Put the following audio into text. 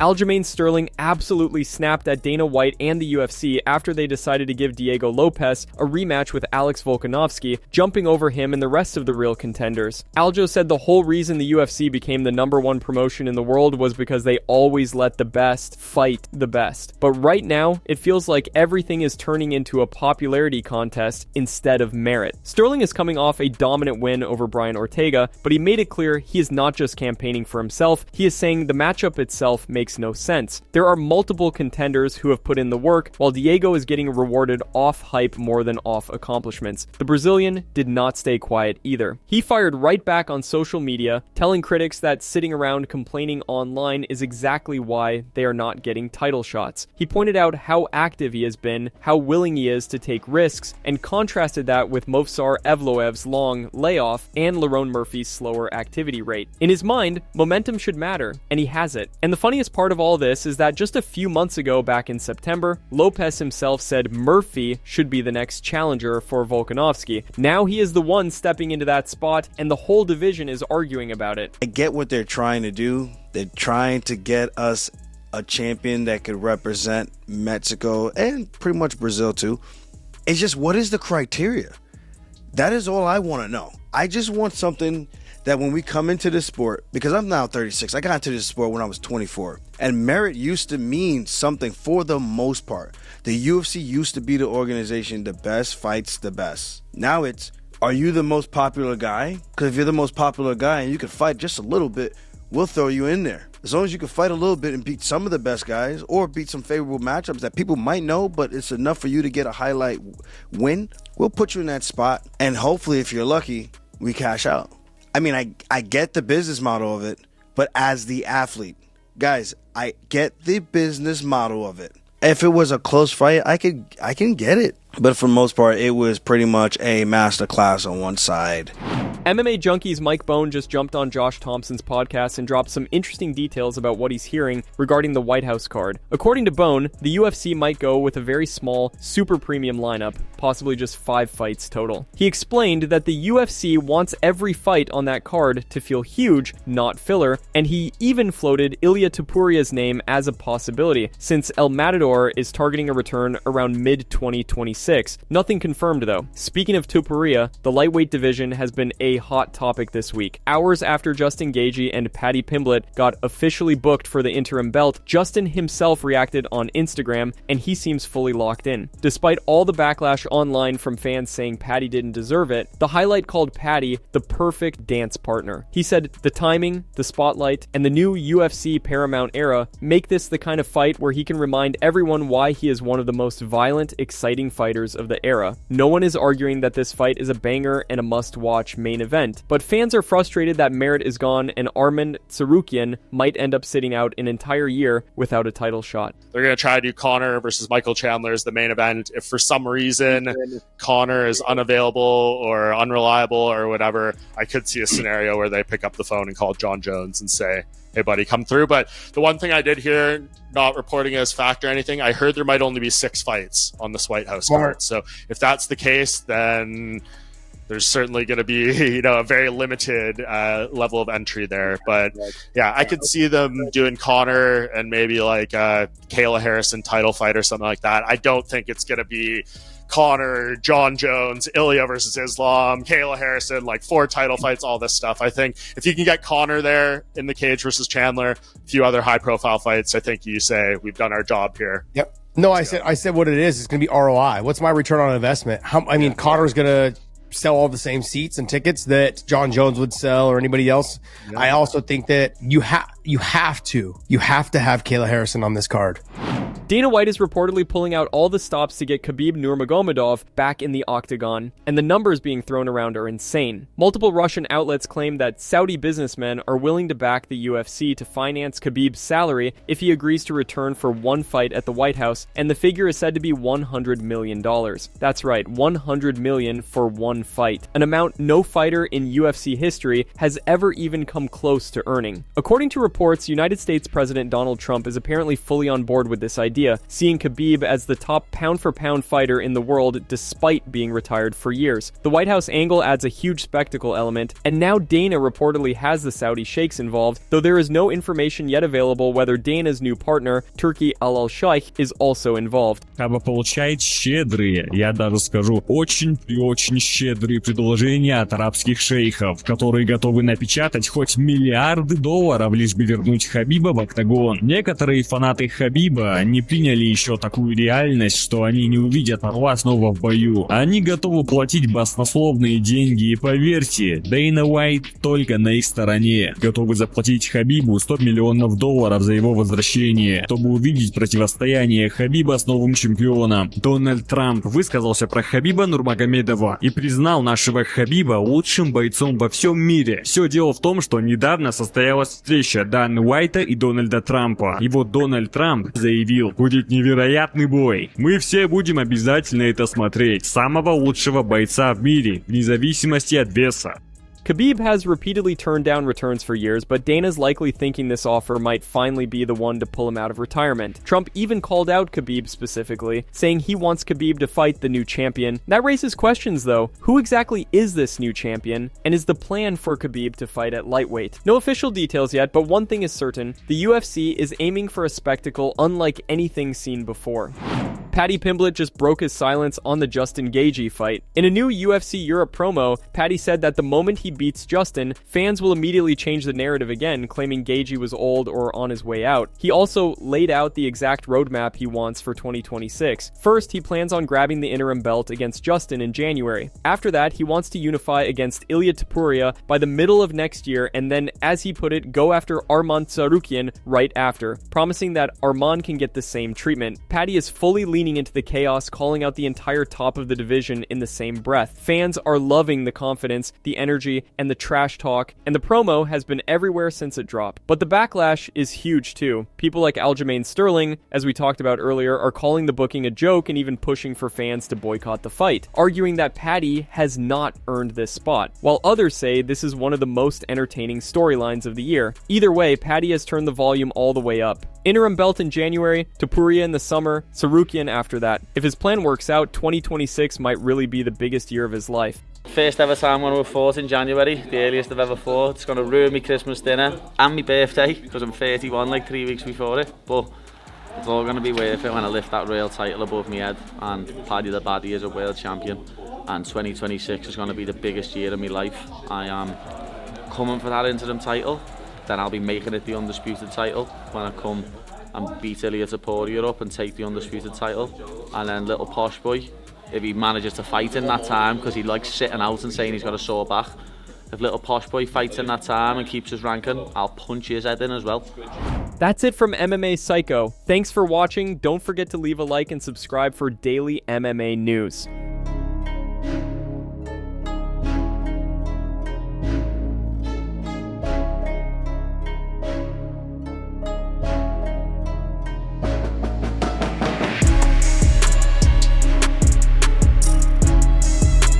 Aljamain Sterling absolutely snapped at Dana White and the UFC after they decided to give Diego Lopes a rematch with Alex Volkanovski, jumping over him and the rest of the real contenders. Aljo said the whole reason the UFC became the #1 promotion in the world was because they always let the best fight the best. But right now, it feels like everything is turning into a popularity contest instead of merit. Sterling is coming off a dominant win over Brian Ortega, but he made it clear he is not just campaigning for himself, he is saying the matchup itself makes no sense. There are multiple contenders who have put in the work, while Diego is getting rewarded off hype more than off accomplishments. The Brazilian did not stay quiet either. He fired right back on social media, telling critics that sitting around complaining online is exactly why they are not getting title shots. He pointed out how active he has been, how willing he is to take risks, and contrasted that with Movsar Evloev's long layoff and Lerone Murphy's slower activity rate. In his mind, momentum should matter, and he has it. And the funniest part of all this is that just a few months ago, back in September, Lopes himself said Murphy should be the next challenger for Volkanovski. Now he is the one stepping into that spot, and the whole division is arguing about it. I get what they're trying to do. They're trying to get us a champion that could represent Mexico and pretty much Brazil too. It's just, what is the criteria? That is all I want to know. I just want something that when we come into this sport, because I'm now 36, I got into this sport when I was 24, and merit used to mean something for the most part. The UFC used to be the organization, the best fights the best. Now it's, are you the most popular guy? Because if you're the most popular guy and you can fight just a little bit, we'll throw you in there. As long as you can fight a little bit and beat some of the best guys or beat some favorable matchups that people might know, but it's enough for you to get a highlight win, we'll put you in that spot. And hopefully, if you're lucky, we cash out. I mean, I get the business model of it, but as the athlete, guys, I get the business model of it. If it was a close fight, I can get it. But for the most part, it was pretty much a masterclass on one side. MMA Junkie's Mike Bone just jumped on Josh Thompson's podcast and dropped some interesting details about what he's hearing regarding the White House card. According to Bone, the UFC might go with a very small, super premium lineup, possibly just 5 fights total. He explained that the UFC wants every fight on that card to feel huge, not filler, and he even floated Ilia Topuria's name as a possibility, since El Matador is targeting a return around mid-2026. Nothing confirmed though. Speaking of Topuria, the lightweight division has been a hot topic this week. Hours after Justin Gaethje and Paddy Pimblett got officially booked for the interim belt, Justin himself reacted on Instagram, and he seems fully locked in. Despite all the backlash online from fans saying Paddy didn't deserve it, the highlight called Paddy the perfect dance partner. He said the timing, the spotlight, and the new UFC Paramount era make this the kind of fight where he can remind everyone why he is one of the most violent, exciting fighters of the era. No one is arguing that this fight is a banger and a must-watch main event, but fans are frustrated that merit is gone and Arman Tsarukyan might end up sitting out an entire year without a title shot. They're going to try to do Conor versus Michael Chandler as the main event. If for some reason Conor is unavailable or unreliable or whatever, I could see a scenario where they pick up the phone and call John Jones and say, hey buddy, come through. But the one thing I did hear, not reporting as fact or anything, I heard there might only be 6 fights on this White House card. So if that's the case, then there's certainly going to be, a very limited level of entry there. But yeah, I could see them doing Conor and maybe like Kayla Harrison title fight or something like that. I don't think it's going to be Conor, John Jones, Ilia versus Islam, Kayla Harrison, like 4 title fights, all this stuff. I think if you can get Conor there in the cage versus Chandler, a few other high profile fights, I think you say we've done our job here. Yep. No, I said what it is. It's going to be ROI. What's my return on investment? Conor's going to sell all the same seats and tickets that John Jones would sell or anybody else. Yeah. I also think that you have to have Kayla Harrison on this card. Dana White is reportedly pulling out all the stops to get Khabib Nurmagomedov back in the octagon, and the numbers being thrown around are insane. Multiple Russian outlets claim that Saudi businessmen are willing to back the UFC to finance Khabib's salary if he agrees to return for one fight at the White House, and the figure is said to be $100 million. That's right, $100 million for one fight, an amount no fighter in UFC history has ever even come close to earning. According to reports, United States President Donald Trump is apparently fully on board with this idea, idea, seeing Khabib as the top pound-for-pound fighter in the world despite being retired for years. The White House angle adds a huge spectacle element, and now Dana reportedly has the Saudi sheikhs involved, though there is no information yet available whether Dana's new partner, Turki Al-Sheikh, is also involved. Хаба получает щедрые, я даже скажу, очень щедрые предложения от арабских шейхов, которые готовы напечатать хоть миллиарды долларов, лишь бы вернуть Хабиба в октагон. Некоторые фанаты Хабиба не приняли еще такую реальность, что они не увидят орла снова в бою. Они готовы платить баснословные деньги, и поверьте, Дейна Уайт только на их стороне. Готовы заплатить Хабибу $100 миллионов за его возвращение, чтобы увидеть противостояние Хабиба с новым чемпионом. Дональд Трамп высказался про Кhabиба Нурмагомедова и признал нашего Хабиба лучшим бойцом во всем мире. Все дело в том, что недавно состоялась встреча Дана Уайта и Дональда Трампа. И вот Дональд Трамп заявил: будет невероятный бой. Мы все будем обязательно это смотреть. Самого лучшего бойца в мире, вне зависимости от веса. Khabib has repeatedly turned down returns for years, but Dana's likely thinking this offer might finally be the one to pull him out of retirement. Trump even called out Khabib specifically, saying he wants Khabib to fight the new champion. That raises questions though. Who exactly is this new champion? And is the plan for Khabib to fight at lightweight? No official details yet, but one thing is certain. The UFC is aiming for a spectacle unlike anything seen before. Paddy Pimblett just broke his silence on the Justin Gaethje fight. In a new UFC Europe promo, Paddy said that the moment he beats Justin, fans will immediately change the narrative again, claiming Gaethje was old or on his way out. He also laid out the exact roadmap he wants for 2026. First, he plans on grabbing the interim belt against Justin in January. After that, he wants to unify against Ilia Topuria by the middle of next year, and then, as he put it, go after Arman Tsarukyan right after, promising that Arman can get the same treatment. Paddy is fully leaning into the chaos, calling out the entire top of the division in the same breath. Fans are loving the confidence, the energy, and the trash talk, and the promo has been everywhere since it dropped. But the backlash is huge too. People like Aljamain Sterling, as we talked about earlier, are calling the booking a joke and even pushing for fans to boycott the fight, arguing that Paddy has not earned this spot, while others say this is one of the most entertaining storylines of the year. Either way, Paddy has turned the volume all the way up. Interim belt in January, Topuria in the summer, Tsarukyan after that. If his plan works out, 2026 might really be the biggest year of his life. First ever time I'm going to have fought in January, the earliest I've ever fought. It's going to ruin my Christmas dinner and my birthday because I'm 31 like 3 weeks before it. But it's all going to be worth it when I lift that real title above my head and Paddy the Baddy is a world champion. And 2026 is going to be the biggest year of my life. I am coming for that interim title, then I'll be making it the undisputed title when I come and beat Ilia Topuria up and take the undisputed title. And then little posh boy, if he manages to fight in that time, because he likes sitting out and saying he's got a sore back, if little posh boy fights in that time and keeps his ranking, I'll punch his head in as well. That's it from MMA Psycho. Thanks for watching. Don't forget to leave a like and subscribe for daily MMA news.